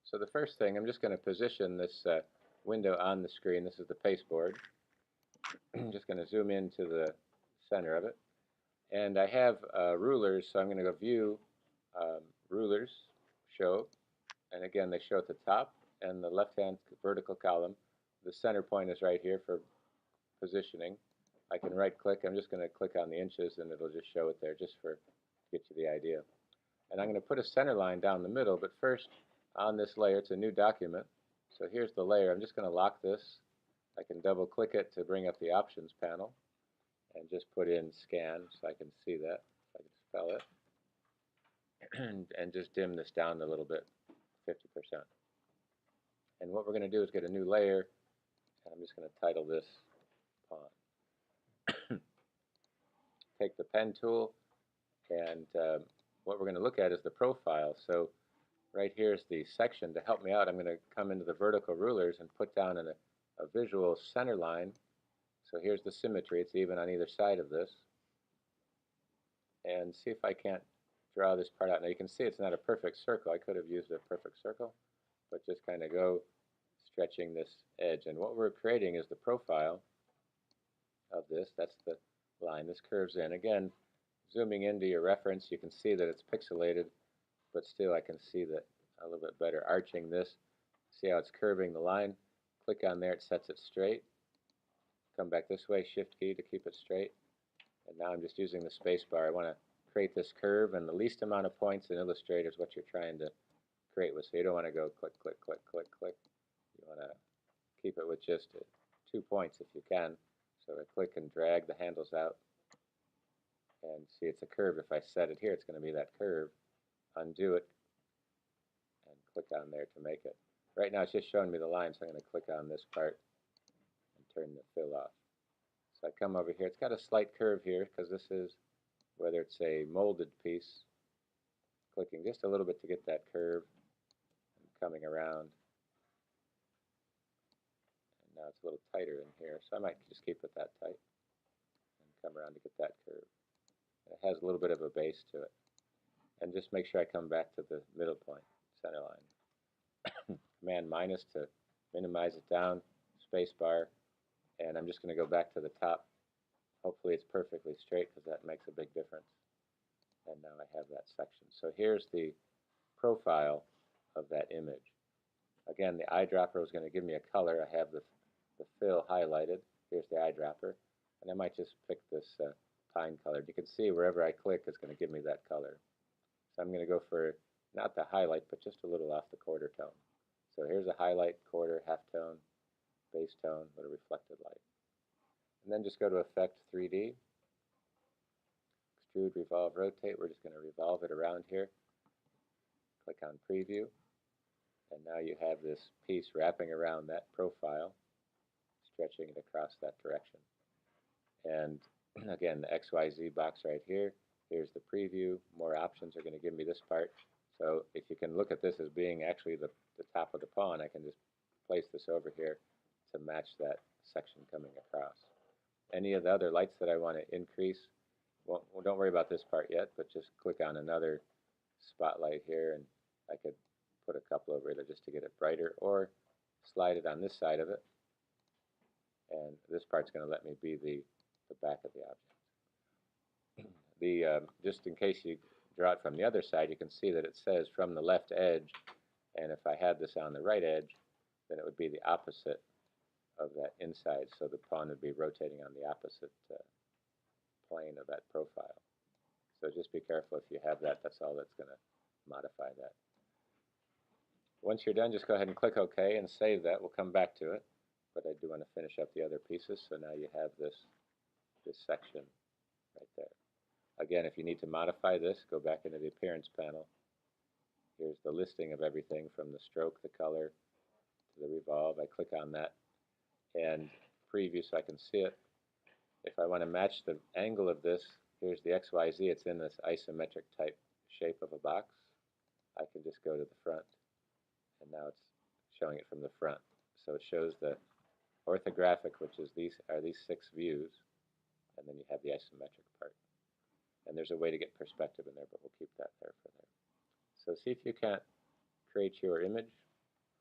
So the first thing, I'm just going to position this window on the screen. This is the pasteboard. I'm just going to zoom into the center of it. And I have rulers, so I'm going to go View, um, Rulers, Show. And again, they show at the top and the left-hand vertical column. The center point is right here for positioning. I can right-click. I'm just going to click on the inches, and it'll just show it there just for to get you the idea. And I'm going to put a center line down the middle, but first on this layer, it's a new document. So here's the layer. I'm just going to lock this. I can double click it to bring up the options panel and just put in scan so I can see that. If I can spell it. And just dim this down a little bit, 50%. And what we're going to do is get a new layer, and I'm just going to title this pawn. Take the pen tool, and what we're going to look at is the profile. So right here is the section. To help me out, I'm going to come into the vertical rulers and put down a visual center line. So here's the symmetry. It's even on either side of this. And see if I can't draw this part out. Now you can see it's not a perfect circle. I could have used a perfect circle, but just kind of go stretching this edge. And what we're creating is the profile of this. That's the line. This curves in. Again, zooming into your reference, you can see that it's pixelated, but still I can see that a little bit better. Arching this, see how it's curving the line. Click on there, it sets it straight. Come back this way, Shift key to keep it straight. And now I'm just using the space bar. I want to create this curve, and the least amount of points in Illustrator is what you're trying to create with. So you don't want to go click, click, click, click, click. You want to keep it with just 2 points if you can. So I click and drag the handles out. And see, it's a curve. If I set it here, it's going to be that curve. Undo it and click on there to make it. Right now it's just showing me the line, so I'm going to click on this part and turn the fill off. So I come over here. It's got a slight curve here because this is, whether it's a molded piece, clicking just a little bit to get that curve and coming around. And now it's a little tighter in here, so I might just keep it that tight and come around to get that curve. And it has a little bit of a base to it. And just make sure I come back to the middle point, center line. Command minus to minimize it down, space bar, and I'm just going to go back to the top. Hopefully it's perfectly straight because that makes a big difference. And now I have that section. So here's the profile of that image. Again, the eyedropper is going to give me a color. I have the fill highlighted. Here's the eyedropper. And I might just pick this pine color. You can see wherever I click it's going to give me that color. So I'm going to go for not the highlight, but just a little off the quarter tone. So here's a highlight, quarter, half tone, base tone with a reflected light. And then just go to Effect 3D, Extrude, Revolve, Rotate. We're just going to revolve it around here. Click on Preview. And now you have this piece wrapping around that profile, stretching it across that direction. And again, the XYZ box right here. Here's the preview. More options are going to give me this part. So if you can look at this as being actually the top of the pawn, I can just place this over here to match that section coming across. Any of the other lights that I want to increase, well, don't worry about this part yet, but just click on another spotlight here, and I could put a couple over there just to get it brighter, or slide it on this side of it, and this part's going to let me be the back of the object. Just in case you draw it from the other side, you can see that it says from the left edge, and if I had this on the right edge, then it would be the opposite of that inside, so the pawn would be rotating on the opposite plane of that profile. So just be careful if you have that. That's all that's going to modify that. Once you're done, just go ahead and click OK and save that. We'll come back to it, but I do want to finish up the other pieces. So now you have this section right there. Again, if you need to modify this, go back into the Appearance panel. Here's the listing of everything from the stroke, the color, to the revolve. I click on that and preview so I can see it. If I want to match the angle of this, here's the XYZ. It's in this isometric type shape of a box. I can just go to the front, and now it's showing it from the front. So it shows the orthographic, which is these 6 views, and then you have the isometric part. And there's a way to get perspective in there, but we'll keep that there for there. So see if you can't create your image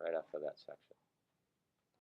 right off of that section.